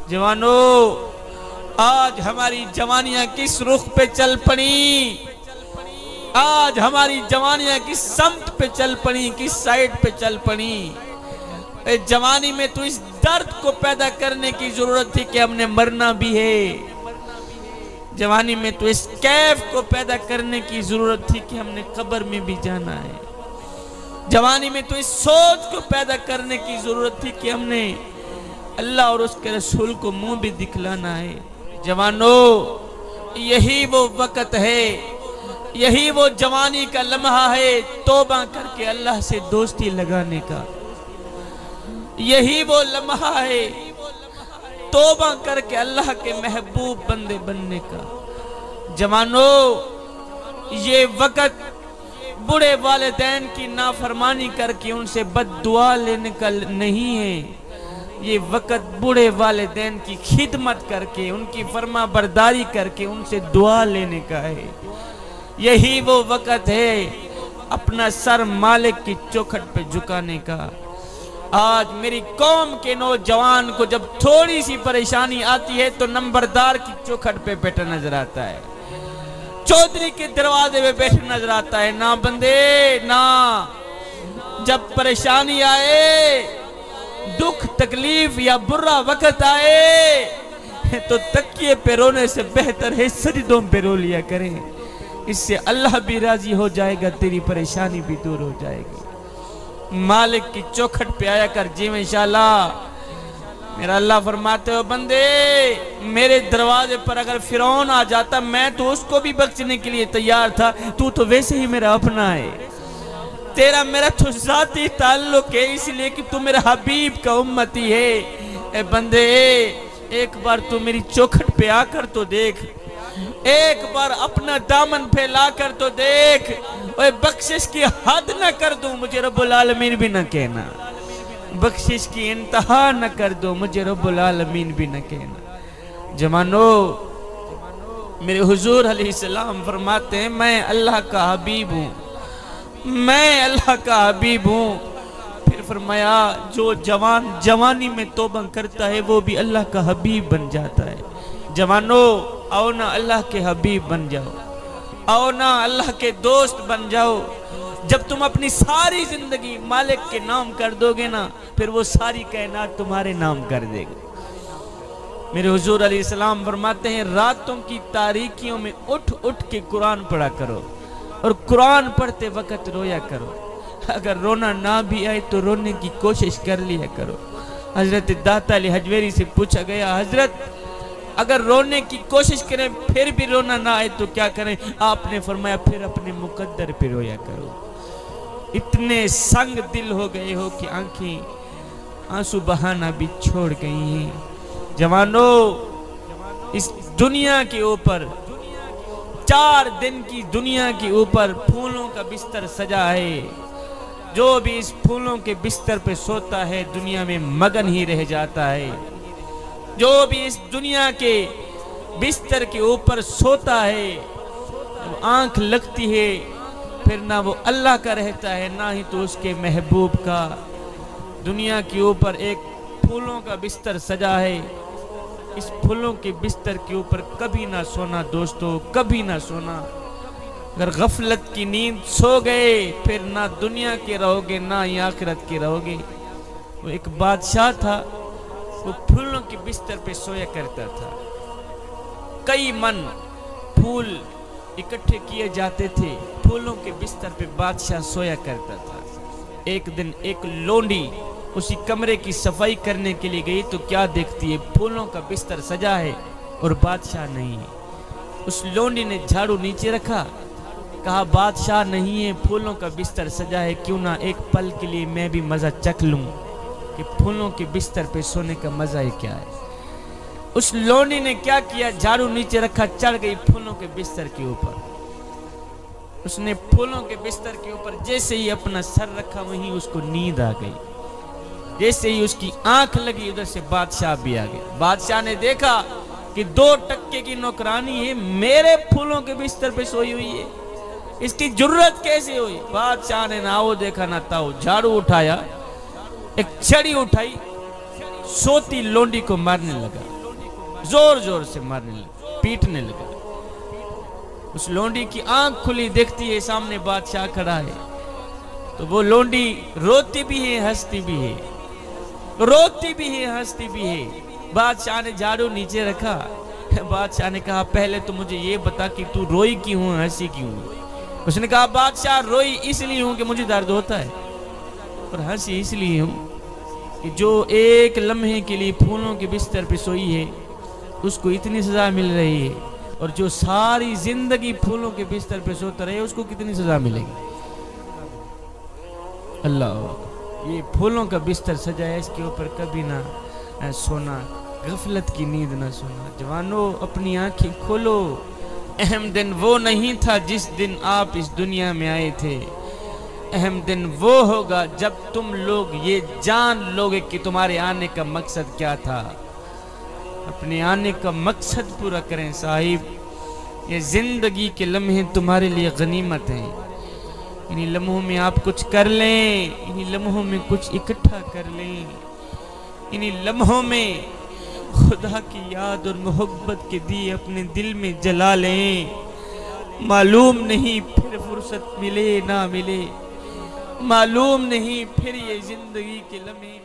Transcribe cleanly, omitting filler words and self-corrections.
جوانوں، آج ہماری جوانیاں کس رخ پہ چل پڑی، آج ہماری جوانیاں کس سمت پہ چل پڑی، کس سائیڈ پہ چل پڑی۔ اے جوانی میں تو اس درد کو پیدا کرنے کی ضرورت تھی کہ ہم نے مرنا بھی ہے، جوانی میں تو اس کیف کو پیدا کرنے کی ضرورت تھی کہ ہم نے قبر میں بھی جانا ہے، جوانی میں تو اس سوچ کو پیدا کرنے کی ضرورت تھی کہ ہم نے اللہ اور اس کے رسول کو منہ بھی دکھلانا ہے۔ جوانوں، یہی وہ وقت ہے، یہی وہ جوانی کا لمحہ ہے توبہ کر کے اللہ سے دوستی لگانے کا، یہی وہ لمحہ ہے توبہ کر کے اللہ کے محبوب بندے بننے کا۔ جوانوں، یہ وقت بڑے والدین کی نافرمانی کر کے ان سے بد دعا لینے کا نہیں ہے، یہ وقت بڑے والدین کی خدمت کر کے ان کی فرما برداری کر کے ان سے دعا لینے کا ہے، یہی وہ وقت ہے اپنا سر مالک کی چوکھٹ پہ جھکانے کا۔ آج میری قوم کے نوجوان کو جب تھوڑی سی پریشانی آتی ہے تو نمبردار کی چوکھٹ پہ بیٹھا نظر آتا ہے، چودھری کے دروازے پہ بیٹھا نظر آتا ہے۔ نہ بندے نہ، جب پریشانی آئے، دکھ تکلیف یا برا وقت آئے تو تکیے پہ رونے سے بہتر ہے سجدوں پہ رو لیا کریں، اس سے اللہ بھی راضی ہو جائے گا، تیری پریشانی بھی دور ہو جائے گی۔ مالک کی چوکھٹ پہ آیا کر جی میں انشاءاللہ۔ میرا اللہ فرماتے ہو بندے، میرے دروازے پر اگر فرعون آ جاتا میں تو اس کو بھی بخشنے کے لیے تیار تھا، تو ویسے ہی میرا اپنا ہے، تیرا میرا تو ذاتی تعلق ہے، اس لیے کہ تو میرا حبیب کا امتی ہے۔ اے بندے، ایک بار تو میری چوکھٹ پہ آ کر تو دیکھ، ایک بار اپنا دامن پھیلا کر تو دیکھ، اوے بخشش کی حد نہ کر دوں مجھے رب العالمین بھی نہ کہنا، بخشش کی انتہا نہ کر دو مجھے رب العالمین بھی نہ کہنا۔ جوانوں، میرے حضور علیہ السلام فرماتے ہیں میں اللہ کا حبیب ہوں، میں اللہ کا حبیب ہوں۔ پھر فرمایا جو جوان جوانی میں توبہ کرتا ہے وہ بھی اللہ کا حبیب بن جاتا ہے۔ جوانوں، آؤ نا اللہ کے حبیب بن جاؤ، آؤ نا اللہ کے دوست بن جاؤ۔ جب تم اپنی ساری زندگی مالک کے نام کر دو گے نا، پھر وہ ساری کائنات تمہارے نام کر دے گا۔ میرے حضور علیہ السلام فرماتے ہیں راتوں کی تاریکیوں میں اٹھ اٹھ کے قرآن پڑھا کرو، اور قرآن پڑھتے وقت رویا کرو، اگر رونا نہ بھی آئے تو رونے کی کوشش کر لیا کرو۔ حضرت داتا علی حجویری سے پوچھا گیا حضرت اگر رونے کی کوشش کریں پھر بھی رونا نہ آئے تو کیا کریں؟ آپ نے فرمایا پھر اپنے مقدر پہ رویا کرو۔ اتنے سنگ دل ہو گئے ہو کہ آنکھیں آنسو بہانا بھی چھوڑ گئی ہیں۔ جوانوں، اس دنیا کے اوپر 4 دن کی دنیا کے اوپر پھولوں کا بستر سجا ہے، جو بھی اس پھولوں کے بستر پہ سوتا ہے دنیا میں مگن ہی رہ جاتا ہے، جو بھی اس دنیا کے بستر کے اوپر سوتا ہے جب آنکھ لگتی ہے پھر نہ وہ اللہ کا رہتا ہے نہ ہی تو اس کے محبوب کا۔ دنیا کے اوپر ایک پھولوں کا بستر سجا ہے، اس پھولوں کے بستر کے اوپر کبھی نہ سونا دوستو، کبھی نہ سونا۔ اگر غفلت کی نیند سو گئے پھر نہ دنیا کے رہو گے نہ ہی آخرت کے رہو گے۔ وہ ایک بادشاہ تھا، وہ پھولوں کے بستر پہ سویا کرتا تھا، کئی من پھول اکٹھے کیے جاتے تھے، پھولوں کے بستر پہ بادشاہ سویا کرتا تھا۔ ایک دن ایک لونڈی اسی کمرے کی صفائی کرنے کے لیے گئی تو کیا دیکھتی ہے پھولوں کا بستر سجا ہے اور بادشاہ نہیں ہے۔ اس لونڈی نے جھاڑو نیچے رکھا، کہا بادشاہ نہیں ہے، پھولوں کا بستر سجا ہے، کیوں نہ ایک پل کے لیے میں بھی مزہ چکھ لوں کہ پھولوں کے بستر پہ سونے کا مزہ ہی کیا ہے۔ اس لونڈی نے کیا کیا، جھاڑو نیچے رکھا، چڑھ گئی پھولوں کے بستر کے اوپر۔ اس نے پھولوں کے بستر کے اوپر جیسے ہی اپنا سر رکھا وہیں اس کو نیند آ گئی، جیسے ہی اس کی آنکھ لگی ادھر سے بادشاہ بھی آ گیا۔ بادشاہ نے دیکھا کہ 2 ٹکے کی نوکرانی ہے میرے پھولوں کے بستر پہ سوئی ہوئی ہے، اس کی جرت کیسے ہوئی؟ بادشاہ نے نہ وہ دیکھا نہ تاؤ، جھاڑو اٹھایا، ایک چھڑی اٹھائی، سوتی لونڈی کو مارنے لگا۔ زور زور سے مارنے لگا، پیٹنے لگا۔ اس لونڈی کی آنکھ کھلی، دیکھتی ہے سامنے بادشاہ کھڑا ہے، تو وہ لونڈی روتی بھی ہے ہنستی بھی ہے، روتی بھی ہے ہنستی بھی ہے۔ بادشاہ نے جھاڑو نیچے رکھا، بادشاہ نے کہا پہلے تو مجھے یہ بتا کہ تو روئی کیوں ہے، ہنسی کیوں ہے؟ اس نے کہا بادشاہ روئی اس لیے ہوں کہ مجھے درد ہوتا ہے، اور ہنسی اس لیے ہوں کہ جو ایک لمحے کے لیے پھولوں کے بستر پہ سوئی ہے اس کو اتنی سزا مل رہی ہے، اور جو ساری زندگی پھولوں کے بستر پہ سوتا رہے اس کو کتنی سزا ملے گی۔ اللہ، یہ پھولوں کا بستر سجایا، اس کے اوپر کبھی نہ سونا، غفلت کی نیند نہ سونا۔ جوانوں اپنی آنکھیں کھولو، اہم دن وہ نہیں تھا جس دن آپ اس دنیا میں آئے تھے، اہم دن وہ ہوگا جب تم لوگ یہ جان لوگے کہ تمہارے آنے کا مقصد کیا تھا۔ اپنے آنے کا مقصد پورا کریں صاحب، یہ زندگی کے لمحے تمہارے لیے غنیمت ہیں، انہی لمحوں میں آپ کچھ کر لیں، انہی لمحوں میں کچھ اکٹھا کر لیں، انہی لمحوں میں خدا کی یاد اور محبت کے دیے اپنے دل میں جلا لیں۔ معلوم نہیں پھر فرصت ملے نہ ملے، معلوم نہیں پھر یہ زندگی کے لمحے